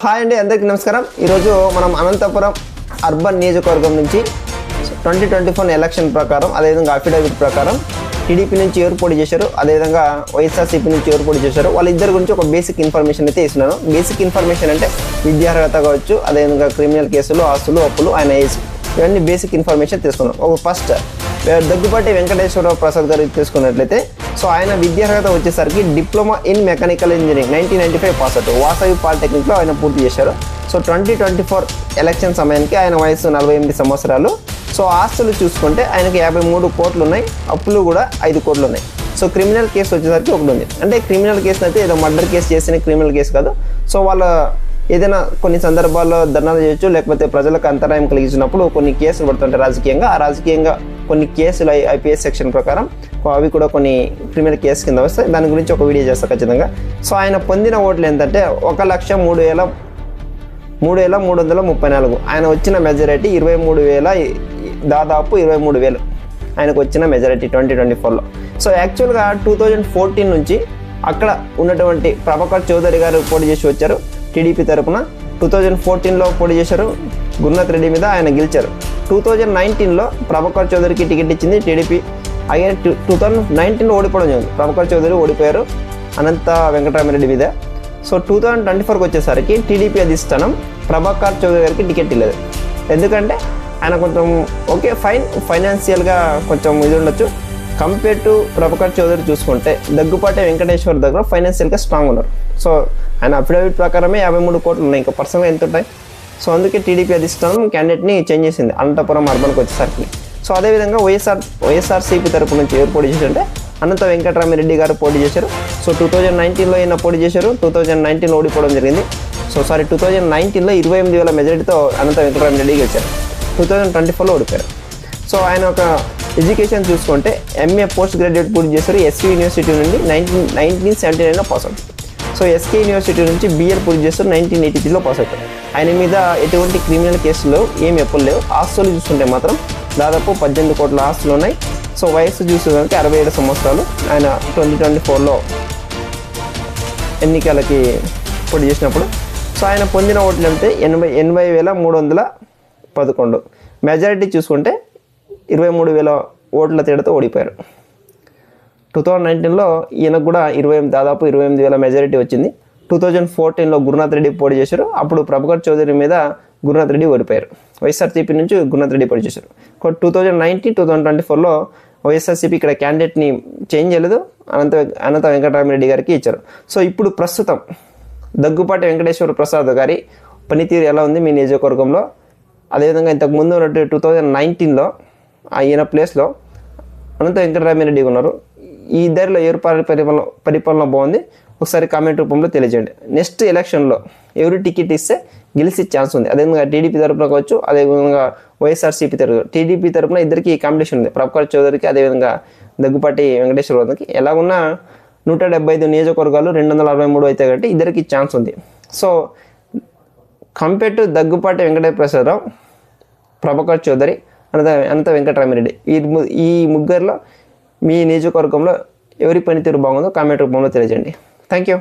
Hi అండి, అందరికీ నమస్కారం. ఈరోజు మనం అనంతపురం అర్బన్ నియోజకవర్గం నుంచి 2024 ఎలక్షన్ ప్రకారం, అదేవిధంగా అఫిడవిట్ ప్రకారం టీడీపీ నుంచి ఎవరు పోటీ చేశారు, అదేవిధంగా వైఎస్ఆర్సీపీ నుంచి ఎవరు పోటీ చేశారు, వాళ్ళిద్దరి గురించి ఒక బేసిక్ ఇన్ఫర్మేషన్ అయితే ఇస్తున్నాను. బేసిక్ ఇన్ఫర్మేషన్ అంటే విద్యార్హత కావచ్చు, అదేవిధంగా క్రిమినల్ కేసులు, ఆస్తులు, అప్పులు, ఆయన ఏజ్, ఇవన్నీ బేసిక్ ఇన్ఫర్మేషన్ తీసుకున్నాం. ఒక ఫస్ట్ దగ్గుబాటి వెంకటేశ్వర ప్రసాద్ గారు తీసుకున్నట్లయితే, సో ఆయన విద్యార్హత వచ్చేసరికి diploma in mechanical engineering 1995 pass out, Vasavi పాలిటెక్నిక్లో ఆయన పూర్తి చేశారు. సో 2024 ఎలక్షన్ సమయానికి ఆయన వయసు 48 సంవత్సరాలు. సో ఆస్తులు చూసుకుంటే ఆయనకి 53 కోట్లు ఉన్నాయి, అప్పులు కూడా 5 కోట్లు ఉన్నాయి. సో క్రిమినల్ కేసు వచ్చేసరికి ఒకటి ఉంది. అంటే క్రిమినల్ కేసు అయితే ఏదో మర్డర్ కేసు చేసిన క్రిమినల్ కేసు కాదు. సో వాళ్ళ ఏదైనా కొన్ని సందర్భాల్లో ధర్నాలు చేయొచ్చు, లేకపోతే ప్రజలకు అంతరాయం కలిగించినప్పుడు కొన్ని కేసులు పడుతుంటాయి రాజకీయంగా కొన్ని కేసులు ఐపీఎస్ సెక్షన్ ప్రకారం అవి కూడా కొన్ని క్రిమినల్ కేసు కింద వస్తాయి. దాని గురించి ఒక వీడియో చేస్తాను ఖచ్చితంగా. సో ఆయన పొందిన ఓట్లు ఏంటంటే 1,03,334. ఆయన వచ్చిన మెజారిటీ 23,000, దాదాపు 23,000 ఆయనకు వచ్చిన మెజారిటీ 2024లో. సో యాక్చువల్గా 2014 నుంచి అక్కడ ఉన్నటువంటి ప్రభాకర్ చౌదరి గారు పోటీ చేసి వచ్చారు టీడీపీ తరపున. 2014లో పోటీ చేశారు, గురునాథ్ రెడ్డి మీద ఆయన గెలిచారు. 2019లో ప్రభాకర్ చౌదరికి టికెట్ ఇచ్చింది టీడీపీ. అగైన్ 2019లో ఓడిపోవడం జరిగింది, ప్రభాకర్ చౌదరి ఓడిపోయారు అనంత వెంకటరామిరెడ్డి మీద. సో 2024కి వచ్చేసరికి టీడీపీ అధిష్టానం ప్రభాకర్ చౌదరి గారికి టికెట్ ఇవ్వలేదు. ఎందుకంటే ఆయన కొంచెం ఓకే ఫైన్, ఫైనాన్షియల్గా కొంచెం ఇది ఉండొచ్చు. కంపేర్ టు ప్రభాకర్ చౌదరి చూసుకుంటే దగ్గుపాటి వెంకటేశ్వర్ దగ్గర ఫైనాన్షియల్గా స్ట్రాంగ్ ఉన్నారు. సో ఆయన అఫిడవిట్ ప్రకారమే 53 కోట్లు ఉన్నాయి, ఇంకా పర్సనల్గా ఎంత ఉంటాయి. సో అందుకే టీడీపీ అధిష్టానం క్యాండిడేట్ని చేంజ్ చేసింది అనంతపురం అర్బన్కి వచ్చేసరికి. సో అదేవిధంగా వైఎస్ఆర్సీపీ తరపు నుంచి ఎవరు పోటీ చేశారంటే అనంత వెంకటరామిరెడ్డి గారు పోటీ చేశారు. సో 2019లో ఈయన పోటీ చేశారు, 2019లో ఓడిపోవడం జరిగింది. 2019లో 28,000 మెజారిటీతో అనంత వెంకటరామిరెడ్డి గెలిచారు. 2024లో ఓడిపోయారు. సో ఆయన ఒక ఎడ్యుకేషన్ చూసుకుంటే ఎంఏ పోస్ట్ గ్రాడ్యుయేట్ పూర్తి చేశారు ఎస్వి యూనివర్సిటీ నుండి 1979లో pass out. So SK university నుంచి బిఎల్ పూర్తి చేస్తారు 1983లో పాస్ అవుతారు. ఆయన మీద ఎటువంటి క్రిమినల్ కేసులు ఏమి ఎప్పుడు లేవు. ఆస్తులు చూసుకుంటే మాత్రం దాదాపు 18 కోట్ల ఆస్తులు ఉన్నాయి. సో వయసు చూసేదానికి 67 సంవత్సరాలు. ఆయన 2024లో ఎన్నికలకి పోటీ చేసినప్పుడు. సో ఆయన పొందిన ఓట్లు అంటే 80,311. మెజారిటీ చూసుకుంటే 23,000 ఓట్ల తేడాతో ఓడిపోయారు. 2019లో ఈయనకు కూడా దాదాపు 28,000 మెజారిటీ వచ్చింది. 2014లో గురునాథ్ రెడ్డి పోటీ చేశారు, అప్పుడు ప్రభాకర్ చౌదరి మీద గురునాథ్ రెడ్డి ఓడిపోయారు. వైఎస్ఆర్సీపీ నుంచి గురునాథ్ రెడ్డి పోటీ చేశారు. 2024లో వైఎస్ఆర్సీపీ ఇక్కడ క్యాండిడేట్ని చేంజ్ చేయలేదు, అనంత వెంకటరామిరెడ్డి గారికి ఇచ్చారు. సో ఇప్పుడు ప్రస్తుతం దగ్గుపాటి వెంకటేశ్వర ప్రసాద్ గారి పనితీరు ఎలా ఉంది మీ నియోజకవర్గంలో, అదేవిధంగా ఇంతకుముందు ఉన్నట్టు 2019లో ఈయన ప్లేస్లో అనంత వెంకటరామిరెడ్డి ఉన్నారు. ఈ ఇద్దరిలో ఎవరు పరిపాలన బాగుంది ఒకసారి కామెంట్ రూపంలో తెలియజేయండి. నెక్స్ట్ ఎలక్షన్లో ఎవరు టికెట్ ఇస్తే గెలిచే ఛాన్స్ ఉంది. అదేవిధంగా టీడీపీ తరపున కావచ్చు, అదేవిధంగా వైఎస్ఆర్సీపీ తరపున. టీడీపీ తరపున ఇద్దరికి కాంపిటీషన్ ఉంది, ప్రభాకర్ చౌదరికి అదేవిధంగా దగ్గుపాటి వెంకటేశ్వరకి. ఎలాగున్నా 175 నియోజకవర్గాలు 263 అయితే కాబట్టి ఇద్దరికి ఛాన్స్ ఉంది. So compare to Daggubati Venkateswara Prasada Rao, Prabhakar Chowdary, Anantha Venkatarami Reddy, ఈ ముగ్గురిలో మీ నియోజకవర్గంలో ఎవరి పనితీరు బాగుందో కామెంట్ రూపంలో తెలియజేయండి. Thank you.